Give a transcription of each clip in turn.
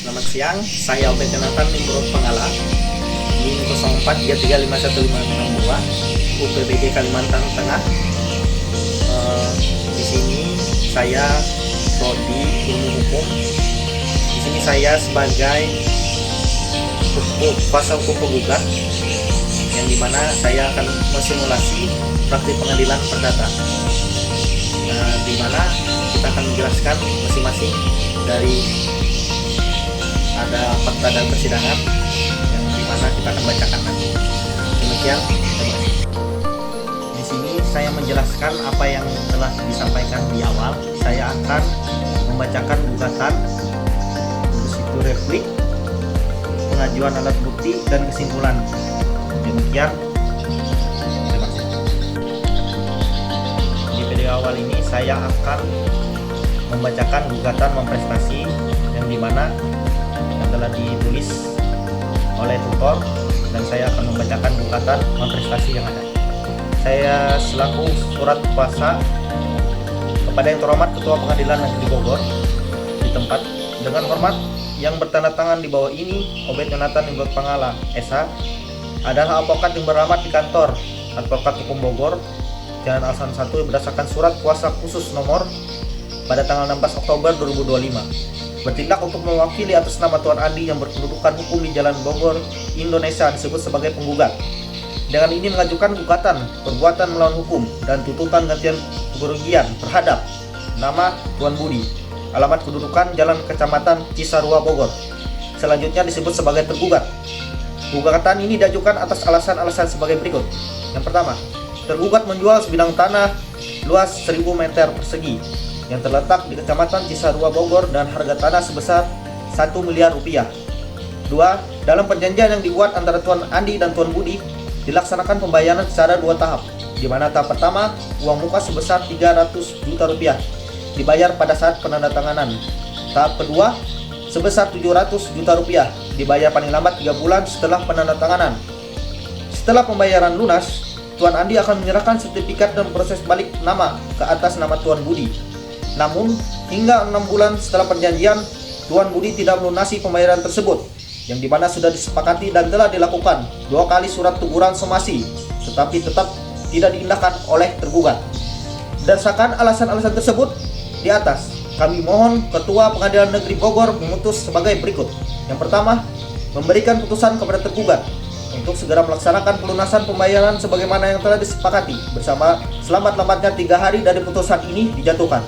Selamat siang, saya Obed Jonathan Nimbrod Pangala, NIM 0433515562, UPBG Kalimantan Tengah. Di sini saya prodi ilmu hukum. Di sini saya sebagai kuasa hukum penggugat, yang dimana saya akan mensimulasi praktik pengadilan perdata. Dimana kita akan menjelaskan masing-masing dari ada fakta dan persidangan yang dimana kita akan bacakan nanti. Demikian, terima kasih. Di sini saya menjelaskan apa yang telah disampaikan di awal. Saya akan membacakan gugatan, terus itu replik, pengajuan alat bukti dan kesimpulan. Demikian, terima kasih. Di video awal ini saya akan membacakan gugatan memprestasi yang dimana yang telah ditulis oleh tutor, dan saya akan membacakan gugatan memprestasi yang ada. Saya selaku surat kuasa kepada yang terhormat Ketua Pengadilan Negeri Bogor di tempat, dengan hormat yang bertanda tangan di bawah ini, Obed Jonathan Nimbrod Pangala, SH, adalah advokat yang beralamat di kantor Advokat Hukum Bogor, Jalan Alsan 1, berdasarkan surat kuasa khusus nomor pada tanggal 16 Oktober 2025. Bertindak untuk mewakili atas nama Tuan Andi yang berkedudukan hukum di Jalan Bogor, Indonesia, disebut sebagai penggugat. Dengan ini mengajukan gugatan perbuatan melawan hukum dan tuntutan gantian kerugian terhadap nama Tuan Budi, alamat kedudukan Jalan Kecamatan Cisarua, Bogor. Selanjutnya disebut sebagai tergugat. Gugatan ini diajukan atas alasan-alasan sebagai berikut. Yang pertama, tergugat menjual sebidang tanah luas 1000 meter persegi yang terletak di Kecamatan Cisarua, Bogor, dan harga tanah sebesar 1 miliar rupiah. 2. Dalam perjanjian yang dibuat antara Tuan Andi dan Tuan Budi, dilaksanakan pembayaran secara 2 tahap, di mana tahap pertama uang muka sebesar 300 juta rupiah dibayar pada saat penandatanganan. Tahap kedua sebesar 700 juta rupiah dibayar paling lambat 3 bulan setelah penandatanganan. Setelah pembayaran lunas, Tuan Andi akan menyerahkan sertifikat dan proses balik nama ke atas nama Tuan Budi. Namun, hingga 6 bulan setelah perjanjian, Tuan Budi tidak melunasi pembayaran tersebut, yang dimana sudah disepakati dan telah dilakukan 2 kali surat teguran somasi, tetapi tetap tidak diindahkan oleh tergugat. Berdasarkan alasan-alasan tersebut di atas, kami mohon Ketua Pengadilan Negeri Bogor memutus sebagai berikut. Yang pertama, memberikan putusan kepada tergugat untuk segera melaksanakan pelunasan pembayaran sebagaimana yang telah disepakati bersama selambat-lambatnya 3 hari dari putusan ini dijatuhkan.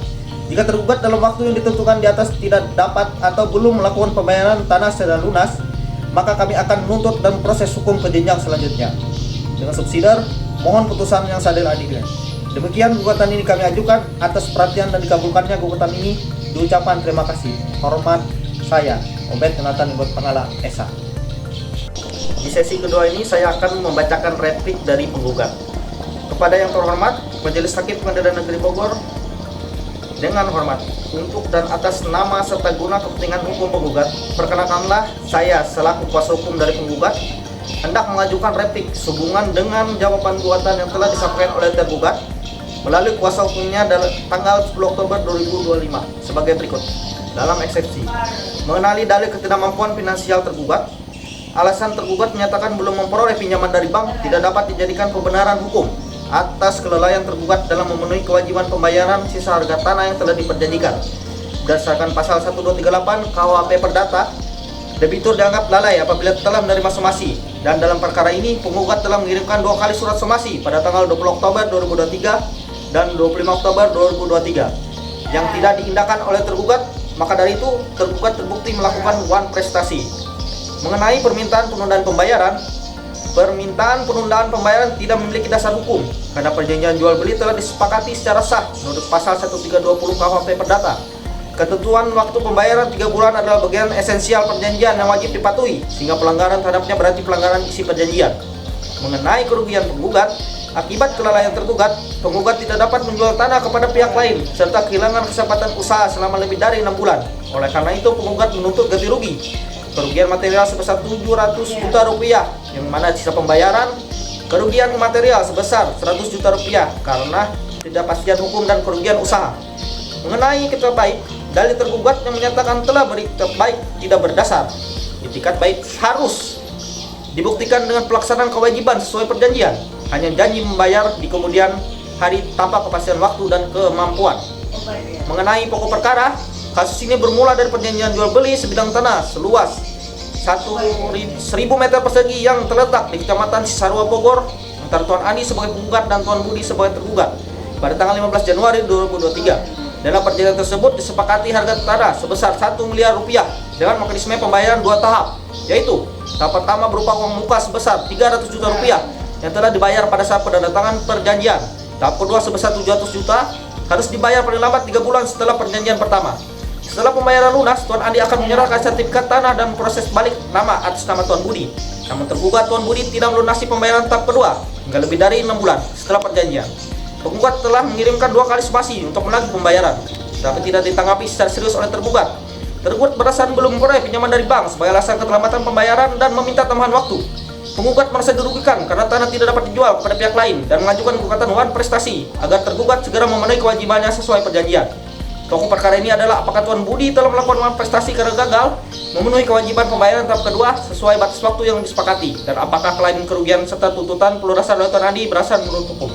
Jika tergugat dalam waktu yang ditentukan di atas tidak dapat atau belum melakukan pembayaran tanah secara lunas, maka kami akan menuntut dan proses hukum ke jenjang selanjutnya. Dengan subsidiar, mohon putusan yang seadil-adilnya. Demikian gugatan ini kami ajukan. Atas perhatian dan dikabulkannya gugatan ini, diucapkan terima kasih. Hormat saya, Obed Jonathan Nimbrod Pangala, SH. Di sesi kedua ini saya akan membacakan replik dari penggugat. Kepada yang terhormat Majelis Hakim Pengadilan Negeri Bogor, dengan hormat, untuk dan atas nama serta guna kepentingan hukum penggugat, perkenankanlah saya selaku kuasa hukum dari penggugat hendak mengajukan replik sehubungan dengan jawaban gugatan yang telah disampaikan oleh tergugat melalui kuasa hukumnya tanggal 10 Oktober 2025 sebagai berikut. Dalam eksepsi, mengenali dalil ketidakmampuan finansial tergugat, alasan tergugat menyatakan belum memperoleh pinjaman dari bank tidak dapat dijadikan pembenaran hukum atas kelalaian tergugat dalam memenuhi kewajiban pembayaran sisa harga tanah yang telah diperjanjikan. Berdasarkan pasal 1238 KUHP Perdata, debitur dianggap lalai apabila telah menerima somasi, dan dalam perkara ini penggugat telah mengirimkan 2 kali surat somasi pada tanggal 20 Oktober 2023 dan 25 Oktober 2023 yang tidak diindahkan oleh tergugat. Maka dari itu tergugat terbukti melakukan wan prestasi. Mengenai permintaan penundaan pembayaran, tidak memiliki dasar hukum karena perjanjian jual beli telah disepakati secara sah menurut pasal 1320 KUHP Perdata. Ketentuan waktu pembayaran 3 bulan adalah bagian esensial perjanjian yang wajib dipatuhi, sehingga pelanggaran terhadapnya berarti pelanggaran isi perjanjian. Mengenai kerugian penggugat, akibat kelalaian tergugat, penggugat tidak dapat menjual tanah kepada pihak lain serta kehilangan kesempatan usaha selama lebih dari 6 bulan. Oleh karena itu penggugat menuntut ganti rugi kerugian material sebesar 700 juta rupiah, yang mana sisa pembayaran kerugian material sebesar 100 juta rupiah karena ketidakpastian hukum dan kerugian usaha. Mengenai kata baik, dalil tergugat yang menyatakan telah beriktikat baik tidak berdasar. Itikat baik harus dibuktikan dengan pelaksanaan kewajiban sesuai perjanjian, hanya janji membayar di kemudian hari tanpa kepastian waktu dan kemampuan. Mengenai pokok perkara, kasus ini bermula dari perjanjian jual beli sebidang tanah seluas 1.000 meter persegi yang terletak di Kecamatan Cisarua, Bogor, antara Tuan Andi sebagai penggugat dan Tuan Budi sebagai tergugat pada tanggal 15 Januari 2023. Dalam perjanjian tersebut disepakati harga tanah sebesar 1 miliar rupiah dengan mekanisme pembayaran 2 tahap, yaitu tahap pertama berupa uang muka sebesar 300 juta rupiah yang telah dibayar pada saat penandatangan perjanjian. Tahap kedua sebesar 700 juta harus dibayar paling lambat 3 bulan setelah perjanjian pertama. Setelah pembayaran lunas, Tuan Andi akan menyerahkan sertifikat tanah dan proses balik nama atas nama Tuan Budi. Namun tergugat Tuan Budi tidak melunasi pembayaran tahap kedua hingga lebih dari 6 bulan setelah perjanjian. Penggugat telah mengirimkan 2 kali somasi untuk menagih pembayaran, tapi tidak ditanggapi secara serius oleh tergugat. Tergugat berdasarkan belum memperoleh pinjaman dari bank sebagai alasan keterlambatan pembayaran dan meminta tambahan waktu. Penggugat merasa dirugikan karena tanah tidak dapat dijual kepada pihak lain dan mengajukan gugatan wan prestasi agar tergugat segera memenuhi kewajibannya sesuai perjanjian. Pokok perkara ini adalah apakah Tuan Budi telah melakukan wan prestasi karena gagal memenuhi kewajiban pembayaran tahap kedua sesuai batas waktu yang disepakati, dan apakah kelainan kerugian serta tuntutan perlu dasar dari Tuan Andi berdasarkan menurut hukum.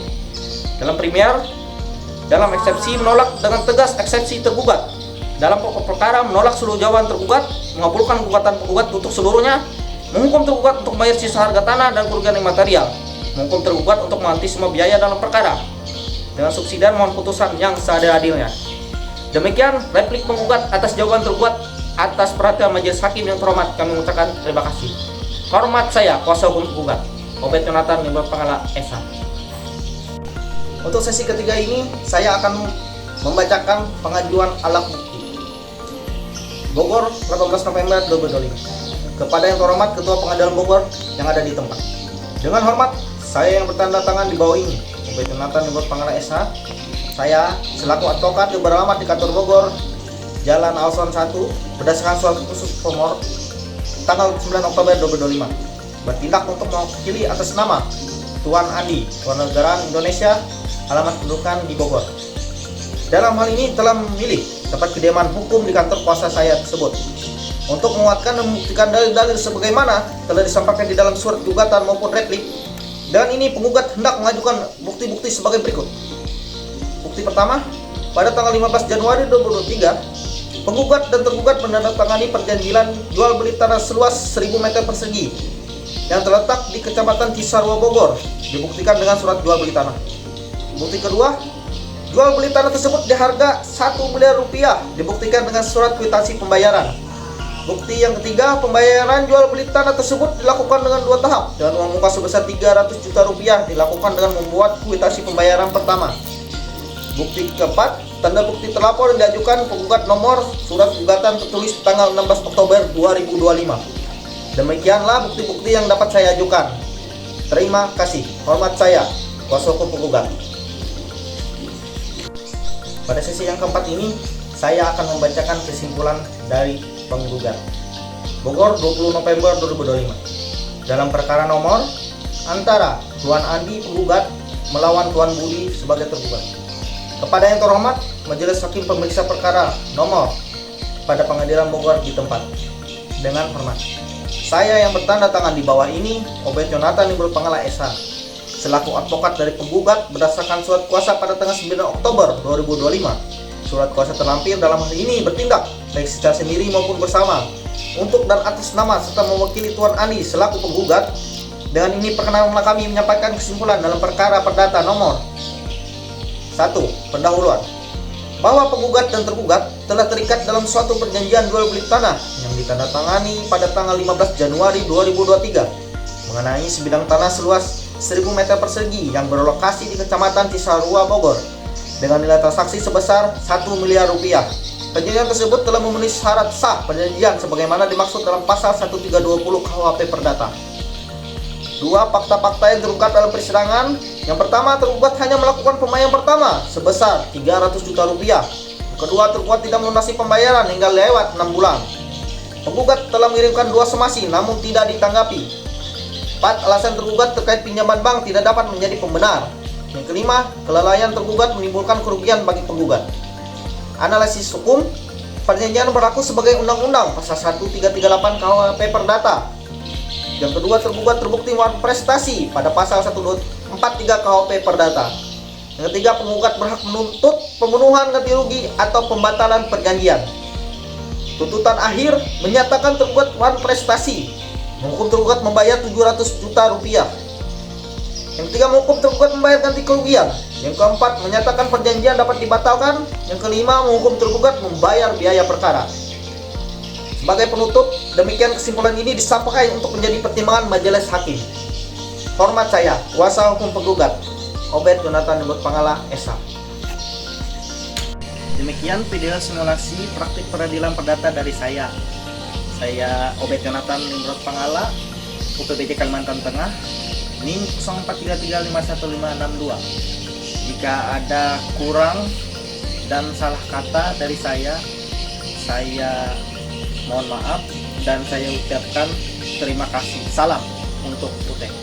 Dalam eksepsi menolak dengan tegas eksepsi tergugat. Dalam pokok perkara menolak seluruh jawaban tergugat, mengabulkan gugatan penggugat untuk seluruhnya, menghukum tergugat untuk membayar sisa harga tanah dan kerugian material, menghukum tergugat untuk menganti semua biaya dalam perkara. Dengan subsidiar mohon putusan yang seadil-adilnya. Demikian replik penggugat atas jawaban tergugat. Atas perhatian majelis hakim yang terhormat, kami mengucapkan terima kasih. Hormat saya, kuasa hukum penggugat, Obed Yonatan Nimbrod Pangala Esa. Untuk sesi ketiga ini, saya akan membacakan pengajuan alat bukti. Bogor, 18 November 2025. Kepada yang terhormat Ketua Pengadilan Bogor yang ada di tempat. Dengan hormat, saya yang bertanda tangan di bawah ini, Obed Yonatan Nimbrod Pangala Esa. Saya selaku advokat yang beralamat di kantor Bogor, Jalan Alson 1, berdasarkan surat khusus Pomor tanggal 9 Oktober 2025, bertindak untuk mewakili atas nama Tuan Andi, Warganegaraan Indonesia, alamat kedudukan di Bogor. Dalam hal ini telah memilih tempat kediaman hukum di kantor kuasa saya tersebut untuk menguatkan dan membuktikan dalil-dalil sebagaimana telah disampaikan di dalam surat gugatan maupun replik. Dengan ini penggugat hendak mengajukan bukti-bukti sebagai berikut. Bukti pertama, pada tanggal 15 Januari 2023, penggugat dan tergugat menandatangani perjanjian jual beli tanah seluas 1.000 meter persegi yang terletak di Kecamatan Cisarua, Bogor, dibuktikan dengan surat jual beli tanah. Bukti kedua, jual beli tanah tersebut di harga 1 miliar rupiah, dibuktikan dengan surat kwitansi pembayaran. Bukti yang ketiga, pembayaran jual beli tanah tersebut dilakukan dengan 2 tahap dan uang muka sebesar 300 juta rupiah dilakukan dengan membuat kwitansi pembayaran pertama. Bukti keempat, tanda bukti terlapor yang diajukan penggugat nomor surat gugatan tertulis tanggal 16 Oktober 2025. Demikianlah bukti-bukti yang dapat saya ajukan. Terima kasih. Hormat saya, kuasa hukum penggugat. Pada sesi yang keempat ini, saya akan membacakan kesimpulan dari penggugat. Bogor, 20 November 2025. Dalam perkara nomor antara Tuan Andi penggugat melawan Tuan Budi sebagai tergugat. Kepada yang terhormat Majelis Hakim Pemeriksa Perkara nomor pada Pengadilan Bogor di tempat. Dengan hormat, saya yang bertanda tangan di bawah ini, Obed Yonatan Nimbrod Pangala Esa, selaku advokat dari penggugat berdasarkan surat kuasa pada tanggal 9 Oktober 2025. Surat kuasa terlampir dalam hal ini bertindak baik secara sendiri maupun bersama untuk dan atas nama serta mewakili Tuan Andi selaku penggugat. Dengan ini perkenankanlah kami menyampaikan kesimpulan dalam perkara perdata nomor 1. Pendahuluan, bahwa penggugat dan tergugat telah terikat dalam suatu perjanjian jual beli tanah yang ditandatangani pada tanggal 15 Januari 2023 mengenai sebidang tanah seluas 1.000 meter persegi yang berlokasi di Kecamatan Cisarua, Bogor dengan nilai transaksi sebesar 1 miliar rupiah. Perjanjian tersebut telah memenuhi syarat sah perjanjian sebagaimana dimaksud dalam pasal 1320 KUHP Perdata. 2. Fakta-fakta yang terungkap dalam persidangan. Yang pertama, tergugat hanya melakukan pembayaran pertama sebesar 300 juta rupiah. Kedua, tergugat tidak melunasi pembayaran hingga lewat 6 bulan. Penggugat telah mengirimkan 2 somasi namun tidak ditanggapi. 4. Alasan tergugat terkait pinjaman bank tidak dapat menjadi pembenar. Yang kelima, kelalaian tergugat menimbulkan kerugian bagi penggugat. Analisis hukum, perjanjian berlaku sebagai undang-undang pasal 1338 KUHP Perdata. Yang kedua, tergugat terbukti melakukan prestasi pada pasal 1243 KUHP Perdata. Yang ketiga, penggugat berhak menuntut pembunuhan, ganti rugi, atau pembatalan perjanjian. Tuntutan akhir menyatakan tergugat melakukan prestasi, menghukum tergugat membayar 700 juta rupiah. Yang ketiga, menghukum tergugat membayar ganti kerugian. Yang keempat, menyatakan perjanjian dapat dibatalkan. Yang kelima, menghukum tergugat membayar biaya perkara. Sebagai penutup, demikian kesimpulan ini disampaikan untuk menjadi pertimbangan majelis hakim. Hormat saya, kuasa hukum penggugat, Obed Jonathan Nimrod Pangala, SH. Demikian video simulasi praktik peradilan perdata dari saya. Saya Obed Jonathan Nimrod Pangala, UPBJ Kalimantan Tengah, NIM 0433511562. Jika ada kurang dan salah kata dari saya mohon maaf dan saya ucapkan terima kasih. Salam untuk UTK.